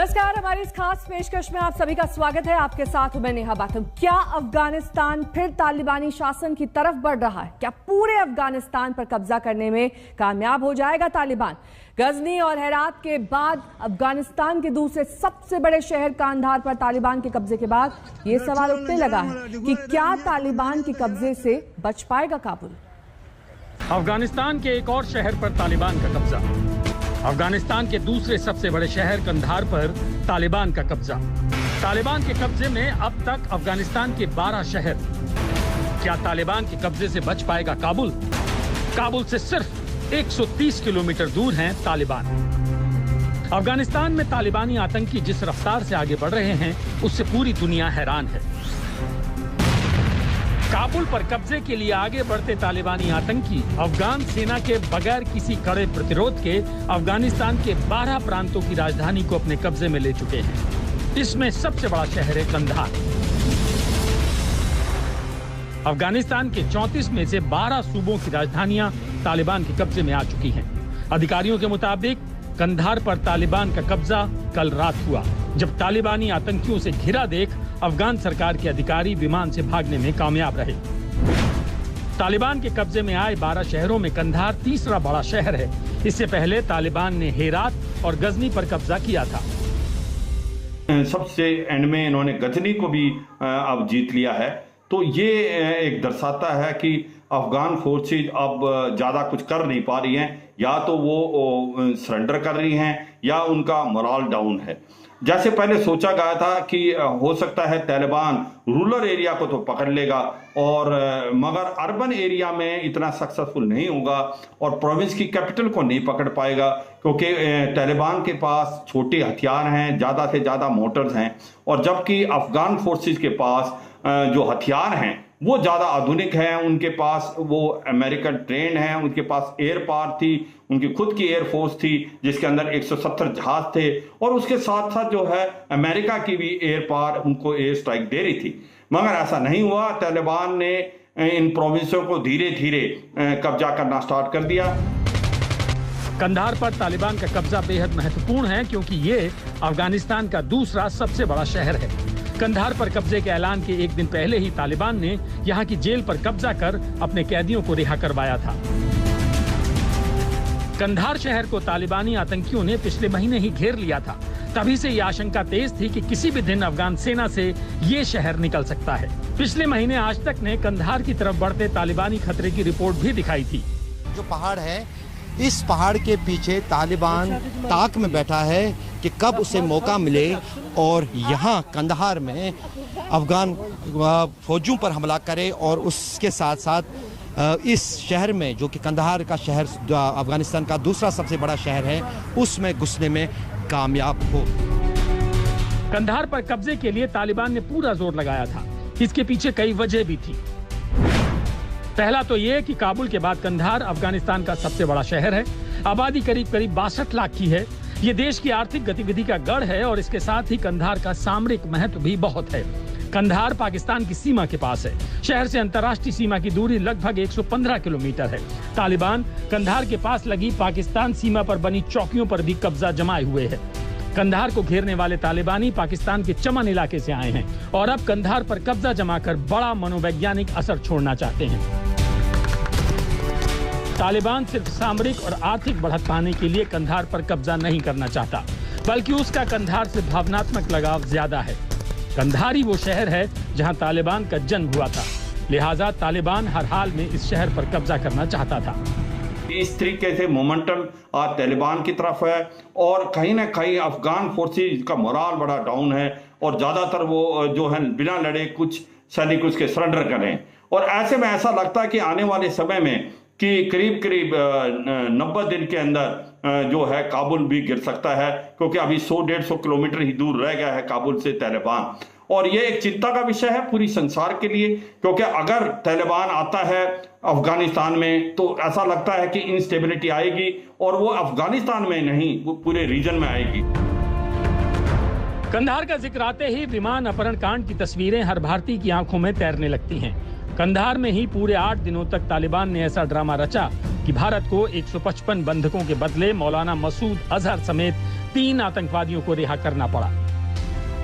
नमस्कार, हमारी इस खास पेशकश में आप सभी का स्वागत है। आपके साथ हूं मैं नेहा बाथम। क्या अफगानिस्तान फिर तालिबानी शासन की तरफ बढ़ रहा है? क्या पूरे अफगानिस्तान पर कब्जा करने में कामयाब हो जाएगा तालिबान? गजनी और हेरात के बाद अफगानिस्तान के दूसरे सबसे बड़े शहर कांधार पर तालिबान के कब्जे के बाद ये सवाल उठने लगा है कि क्या तालिबान के कब्जे से बच पाएगा काबुल? अफगानिस्तान के एक और शहर पर तालिबान का कब्जा। अफगानिस्तान के दूसरे सबसे बड़े शहर कंधार पर तालिबान का कब्जा। तालिबान के कब्जे में अब तक अफगानिस्तान के 12 शहर। क्या तालिबान के कब्जे से बच पाएगा काबुल? काबुल से सिर्फ 130 किलोमीटर दूर हैं तालिबान। अफगानिस्तान में तालिबानी आतंकी जिस रफ्तार से आगे बढ़ रहे हैं उससे पूरी दुनिया हैरान है। काबुल पर कब्जे के लिए आगे बढ़ते तालिबानी आतंकी अफगान सेना के बगैर किसी कड़े प्रतिरोध के अफगानिस्तान के 12 प्रांतों की राजधानी को अपने कब्जे में ले चुके हैं। इसमें सबसे बड़ा शहर है कंधार। अफगानिस्तान के 34 में से 12 सूबों की राजधानियां तालिबान के कब्जे में आ चुकी हैं। अधिकारियों के मुताबिक कंधार पर तालिबान का कब्जा कल रात हुआ, जब तालिबानी आतंकियों से घिरा देख अफगान सरकार के अधिकारी विमान से भागने में कामयाब रहे। तालिबान के कब्जे में आए 12 शहरों में कंधार तीसरा बड़ा शहर है। इससे पहले तालिबान ने हेरात और गजनी पर कब्जा किया था। सबसे एंड में इन्होंने गजनी को भी अब जीत लिया है। तो ये एक दर्शाता है कि अफगान फोर्सेज अब ज़्यादा कुछ कर नहीं पा रही हैं, या तो वो सरेंडर कर रही हैं या उनका मोरल डाउन है। जैसे पहले सोचा गया था कि हो सकता है तालिबान रूरल एरिया को तो पकड़ लेगा और मगर अर्बन एरिया में इतना सक्सेसफुल नहीं होगा और प्रोविंस की कैपिटल को नहीं पकड़ पाएगा, क्योंकि तालिबान के पास छोटे हथियार हैं, ज़्यादा से ज़्यादा मोटर्स हैं, और जबकि अफगान फोर्सेस के पास जो हथियार हैं वो ज़्यादा आधुनिक हैं। उनके पास वो अमेरिकन ट्रेंड हैं, उनके पास एयर पावर थी, उनकी खुद की एयरफोर्स थी जिसके अंदर 170 जहाज थे, और उसके साथ साथ जो है अमेरिका की भी एयर पावर उनको एयर स्ट्राइक दे रही थी। मगर ऐसा नहीं हुआ। तालिबान ने इन प्रोविंसों को धीरे धीरे कब्जा करना स्टार्ट कर दिया। कंधार पर तालिबान का कब्जा बेहद महत्वपूर्ण है क्योंकि ये अफगानिस्तान का दूसरा सबसे बड़ा शहर है। कंधार पर कब्जे के ऐलान के एक दिन पहले ही तालिबान ने यहाँ की जेल पर कब्जा कर अपने कैदियों को रिहा करवाया था। कंधार शहर को तालिबानी आतंकियों ने पिछले महीने ही घेर लिया था। तभी से ये आशंका तेज थी कि किसी भी दिन अफगान सेना से ये शहर निकल सकता है। पिछले महीने आज तक ने कंधार की तरफ बढ़ते तालिबानी खतरे की रिपोर्ट भी दिखाई थी। जो पहाड़ है, इस पहाड़ के पीछे तालिबान ताक में बैठा है कि कब उसे मौका मिले और यहाँ कंधार में अफगान फौजियों पर हमला करे और उसके साथ साथ इस शहर में, जो कि कंधार का शहर अफगानिस्तान का दूसरा सबसे बड़ा शहर है, उसमें घुसने में कामयाब हो। कंधार पर कब्जे के लिए तालिबान ने पूरा जोर लगाया था। इसके पीछे कई वजह भी थी। पहला तो ये कि काबुल के बाद कंधार अफगानिस्तान का सबसे बड़ा शहर है। आबादी करीब 62 लाख की है। ये देश की आर्थिक गतिविधि का गढ़ है और इसके साथ ही कंधार का सामरिक महत्व भी बहुत है। कंधार पाकिस्तान की सीमा के पास है। शहर से अंतर्राष्ट्रीय सीमा की दूरी लगभग 115 किलोमीटर है। तालिबान कंधार के पास लगी पाकिस्तान सीमा पर बनी चौकियों पर भी कब्जा जमाए हुए है। कंधार को घेरने वाले तालिबानी पाकिस्तान के चमन इलाके से आए हैं और अब कंधार पर कब्जा जमाकर बड़ा मनोवैज्ञानिक असर छोड़ना चाहते हैं। तालिबान सिर्फ सामरिक और आर्थिक बढ़त पाने के लिए कंधार पर कब्जा नहीं करना चाहता, बल्कि उसका कंधार से भावनात्मक लगाव ज्यादा है। कंधार ही वो शहर है जहां तालिबान का जन्म हुआ था, लिहाजा तालिबान हर हाल में इस शहर पर कब्जा करना चाहता था। इस तरीके से मोमेंटम आज तालिबान की तरफ है और कहीं ना कहीं अफगान फोर्सेज का मोरल बड़ा डाउन है और ज़्यादातर वो जो है बिना लड़े कुछ सैनिक उसके सरेंडर करें। और ऐसे में ऐसा लगता है कि आने वाले समय में कि करीब 90 दिन के अंदर जो है काबुल भी गिर सकता है, क्योंकि अभी 100-150 किलोमीटर ही दूर रह गया है काबुल से तालिबान। और ये एक चिंता का विषय है पूरी संसार के लिए, क्योंकि अगर तालिबान आता है अफगानिस्तान में तो ऐसा लगता है कि इंस्टेबिलिटी आएगी और वो अफगानिस्तान में नहीं, वो पूरे रीजन में आएगी। कंधार का जिक्र आते ही विमान अपहरण कांड की तस्वीरें हर भारतीय की आंखों में तैरने लगती हैं। कंधार में ही पूरे 8 दिनों तक तालिबान ने ऐसा ड्रामा रचा कि भारत को 155 बंधकों के बदले मौलाना मसूद अजहर समेत 3 आतंकवादियों को रिहा करना पड़ा।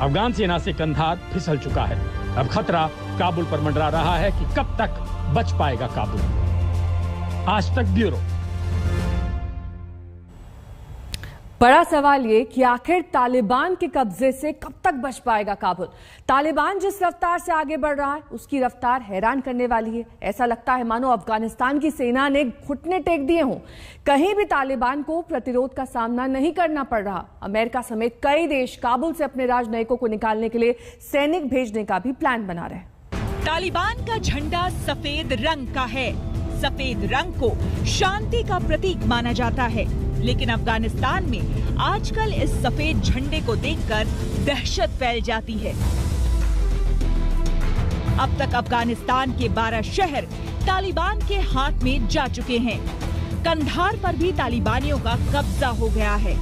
अफगान सेना से कंधार फिसल चुका है। अब खतरा काबुल पर मंडरा रहा है कि कब तक बच पाएगा काबुल। आज तक ब्यूरो। बड़ा सवाल ये कि आखिर तालिबान के कब्जे से कब तक बच पाएगा काबुल। तालिबान जिस रफ्तार से आगे बढ़ रहा है उसकी रफ्तार हैरान करने वाली है। ऐसा लगता है मानो अफगानिस्तान की सेना ने घुटने टेक दिए हों। कहीं भी तालिबान को प्रतिरोध का सामना नहीं करना पड़ रहा। अमेरिका समेत कई देश काबुल से अपने राजनयिकों को निकालने के लिए सैनिक भेजने का भी प्लान बना रहे हैं। तालिबान का झंडा सफेद रंग का है। सफेद रंग को शांति का प्रतीक माना जाता है, लेकिन अफगानिस्तान में आजकल इस सफेद झंडे को देखकर दहशत फैल जाती है। अब तक अफगानिस्तान के 12 शहर तालिबान के हाथ में जा चुके हैं। कंधार पर भी तालिबानियों का कब्जा हो गया है।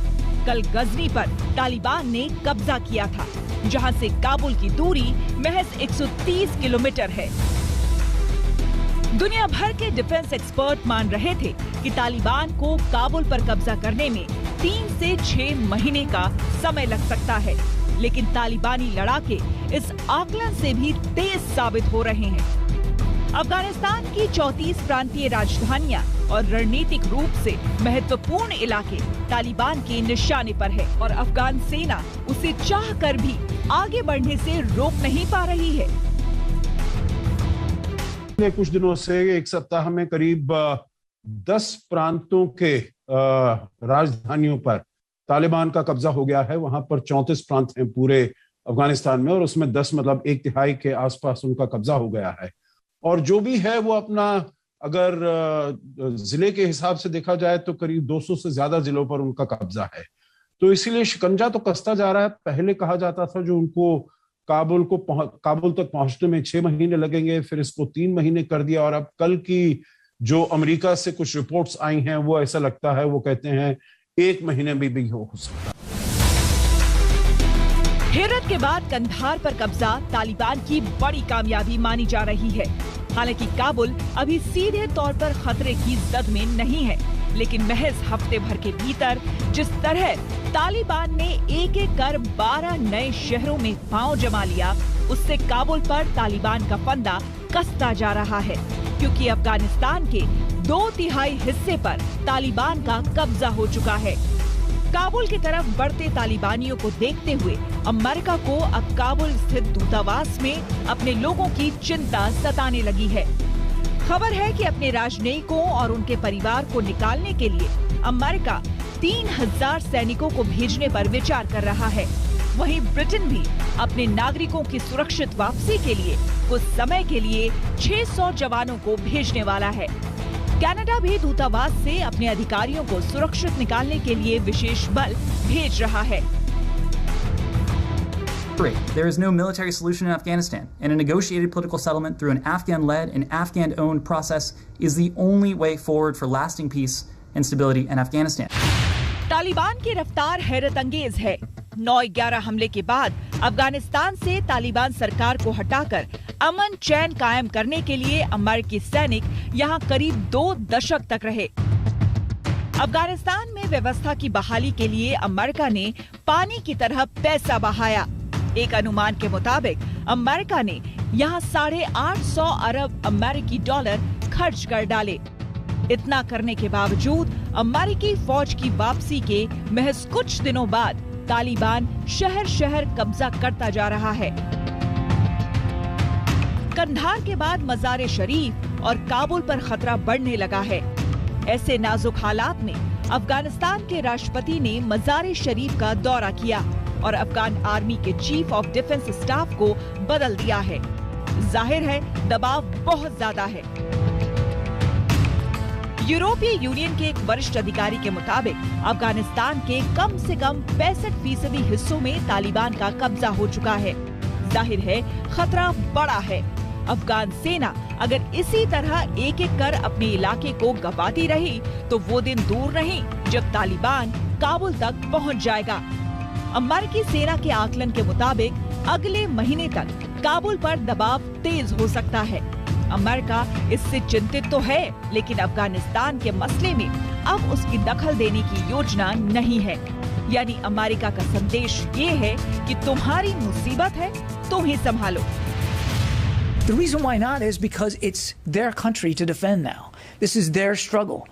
कल गजनी पर तालिबान ने कब्जा किया था, जहां से काबुल की दूरी महज 130 किलोमीटर है। दुनिया भर के डिफेंस एक्सपर्ट मान रहे थे कि तालिबान को काबुल पर कब्जा करने में 3 से 6 महीने का समय लग सकता है, लेकिन तालिबानी लड़ाके इस आकलन से भी तेज साबित हो रहे हैं। अफगानिस्तान की 34 प्रांतीय राजधानियां और रणनीतिक रूप से महत्वपूर्ण इलाके तालिबान के निशाने पर है और अफगान सेना उसे चाहकर भी आगे बढ़ने से रोक नहीं पा रही है। कुछ दिनों से एक सप्ताह में करीब 10 प्रांतों के राजधानियों पर तालिबान का कब्जा हो गया है। वहां पर 34 प्रांत हैं पूरे अफगानिस्तान में और उसमें 10 मतलब 1/3 के आसपास उनका कब्जा हो गया है। और जो भी है वो अपना, अगर जिले के हिसाब से देखा जाए तो करीब 200 से ज्यादा जिलों पर उनका कब्जा है। तो इसीलिए शिकंजा तो कसता जा रहा है। पहले कहा जाता था जो उनको काबुल तक पहुंचने में 6 महीने लगेंगे, फिर इसको 3 महीने कर दिया और अब कल की जो अमेरिका से कुछ रिपोर्ट्स आई हैं वो ऐसा लगता है, वो कहते हैं 1 महीने में भी हो सकता है। हेरत के बाद कंधार पर कब्जा तालिबान की बड़ी कामयाबी मानी जा रही है। हालांकि काबुल अभी सीधे तौर पर खतरे की जद में नहीं है, लेकिन महज हफ्ते भर के भीतर जिस तरह तालिबान ने एक-एक कर 12 नए शहरों में पांव जमा लिया, उससे काबुल पर तालिबान का फंदा कसता जा रहा है, क्योंकि अफगानिस्तान के 2/3 हिस्से पर तालिबान का कब्जा हो चुका है। काबुल की तरफ बढ़ते तालिबानियों को देखते हुए अमेरिका को अब काबुल स्थित दूतावास में अपने लोगों की चिंता सताने लगी है। खबर है कि अपने राजनयिकों और उनके परिवार को निकालने के लिए अमेरिका 3000 सैनिकों को भेजने पर विचार कर रहा है। वहीं ब्रिटेन भी अपने नागरिकों की सुरक्षित वापसी के लिए कुछ समय के लिए 600 जवानों को भेजने वाला है। कनाडा भी दूतावास से अपने अधिकारियों को सुरक्षित निकालने के लिए विशेष बल भेज रहा है। There is no military solution in Afghanistan, and a negotiated political settlement through an Afghan-led and Afghan-owned process is the only way forward for lasting peace and stability in Afghanistan. Taliban की रफ्तार हैरत अंगेज है। 9/11 हमले के बाद अफगानिस्तान से तालिबान सरकार को हटाकर अमन चैन कायम करने के लिए अमेरिकी सैनिक यहां करीब 2 दशक तक रहे। अफगानिस्तान में व्यवस्था की बहाली के लिए अमेरिका ने पानी की तरह पैसा बहाया। एक अनुमान के मुताबिक अमेरिका ने यहां 850 अरब अमेरिकी डॉलर खर्च कर डाले। इतना करने के बावजूद अमेरिकी फौज की वापसी के महज कुछ दिनों बाद तालिबान शहर शहर कब्जा करता जा रहा है। कंधार के बाद मज़ार शरीफ और काबुल पर खतरा बढ़ने लगा है। ऐसे नाजुक हालात में अफगानिस्तान के राष्ट्रपति ने मज़ार शरीफ का दौरा किया और अफगान आर्मी के चीफ ऑफ डिफेंस स्टाफ को बदल दिया है। जाहिर है दबाव बहुत ज्यादा है। यूरोपीय यूनियन के एक वरिष्ठ अधिकारी के मुताबिक अफगानिस्तान के कम से कम 65% हिस्सों में तालिबान का कब्जा हो चुका है। जाहिर है खतरा बड़ा है। अफगान सेना अगर इसी तरह एक-एक कर अपने इलाके को गंवाती रही तो वो दिन दूर नहीं जब तालिबान काबुल तक पहुंच जाएगा। अमेरिकी सेना के आकलन के मुताबिक अगले महीने तक काबुल पर दबाव तेज हो सकता है। अमेरिका इससे चिंतित तो है, लेकिन अफगानिस्तान के मसले में अब उसकी दखल देने की योजना नहीं है। यानी अमेरिका का संदेश ये है कि तुम्हारी मुसीबत है, तुम ही संभालो। The reason why not is because it's their country to defend now. This is their struggle.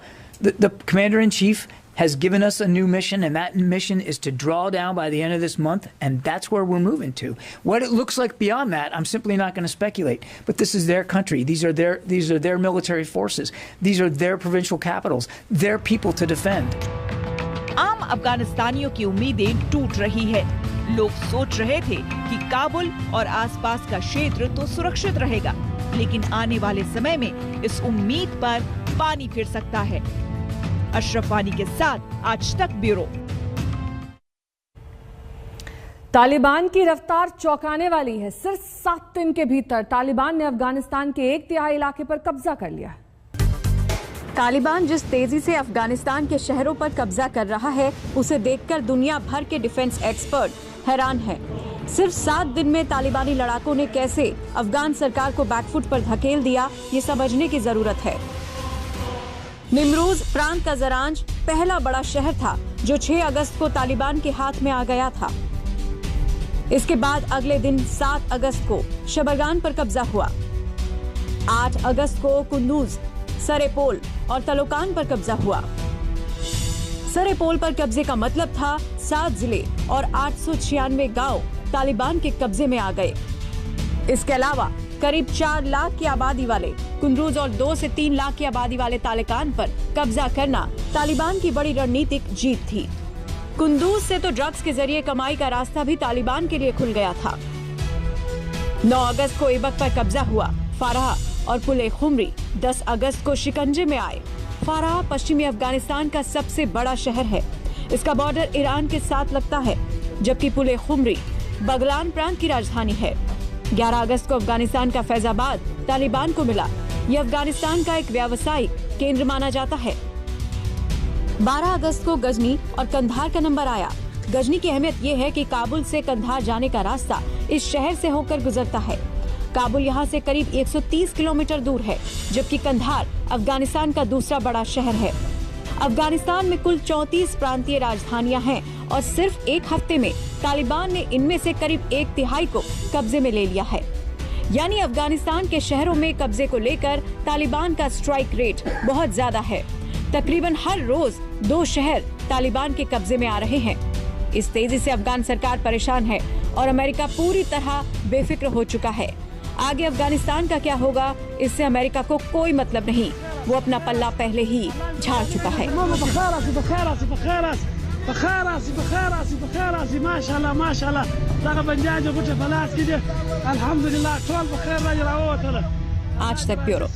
The commander-in-chief has given us a new mission, and that mission is to draw down by the end of this month, and that's where we're moving to. What it looks like beyond that, I'm simply not going to speculate. But this is their country. These are their military forces. These are their provincial capitals. Their people to defend. आम अफगानिस्तानियों की उम्मीदें टूट रही है। लोग सोच रहे थे कि काबुल और आसपास का क्षेत्र तो सुरक्षित रहेगा, लेकिन आने वाले समय में इस उम्मीद पर पानी फिर सकता है। अशरफ वानी के साथ आज तक ब्यूरो। तालिबान की रफ्तार चौंकाने वाली है। सिर्फ 7 दिन के भीतर तालिबान ने अफगानिस्तान के 1/3 इलाके पर कब्जा कर लिया। तालिबान जिस तेजी से अफगानिस्तान के शहरों पर कब्जा कर रहा है, उसे देखकर दुनिया भर के डिफेंस एक्सपर्ट हैरान हैं। सिर्फ 7 दिन में तालिबानी लड़ाकों ने कैसे अफगान सरकार को बैकफुट पर धकेल दिया, ये समझने की जरूरत है। निमरूज प्रांत का जरांज पहला बड़ा शहर था जो 6 अगस्त को तालिबान के हाथ में आ गया था। इसके बाद अगले दिन 7 अगस्त को शबरगान पर कब्जा हुआ। 8 अगस्त को कुंदूज, सरेपोल और तलोकान पर कब्जा हुआ। सरेपोल पर कब्जे का मतलब था 7 जिले और 896 गांव तालिबान के कब्जे में आ गए। इसके अलावा करीब 4 लाख की आबादी वाले कुंदूज और 2 से 3 लाख की आबादी वाले तालिकान पर कब्जा करना तालिबान की बड़ी रणनीतिक जीत थी। कुंदूज से तो ड्रग्स के जरिए कमाई का रास्ता भी तालिबान के लिए खुल गया था। 9 अगस्त को ऐबक पर कब्जा हुआ। फारहा और पुल खुमरी 10 अगस्त को शिकंजे में आए। फारहा पश्चिमी अफगानिस्तान का सबसे बड़ा शहर है। इसका बॉर्डर ईरान के साथ लगता है, जबकि पुल खुमरी बगलान प्रांत की राजधानी है। 11 अगस्त को अफगानिस्तान का फैजाबाद तालिबान को मिला। यह अफगानिस्तान का एक व्यावसायिक केंद्र माना जाता है। 12 अगस्त को गजनी और कंधार का नंबर आया। गजनी की अहमियत यह है कि काबुल से कंधार जाने का रास्ता इस शहर से होकर गुजरता है। काबुल यहाँ से करीब 130 किलोमीटर दूर है, जबकि कंधार अफगानिस्तान का दूसरा बड़ा शहर है। अफगानिस्तान में कुल 34 प्रांतीय राजधानियां हैं और सिर्फ एक हफ्ते में तालिबान ने इनमें से करीब 1/3 को कब्जे में ले लिया है। यानी अफगानिस्तान के शहरों में कब्जे को लेकर तालिबान का स्ट्राइक रेट बहुत ज्यादा है। तकरीबन हर रोज 2 शहर तालिबान के कब्जे में आ रहे हैं। इस तेजी से अफगान सरकार परेशान है और अमेरिका पूरी तरह बेफिक्र हो चुका है। आगे अफगानिस्तान का क्या होगा, इससे अमेरिका को कोई मतलब नहीं। वो अपना पल्ला पहले ही झाड़ चुका है। आज तक ब्यूरो।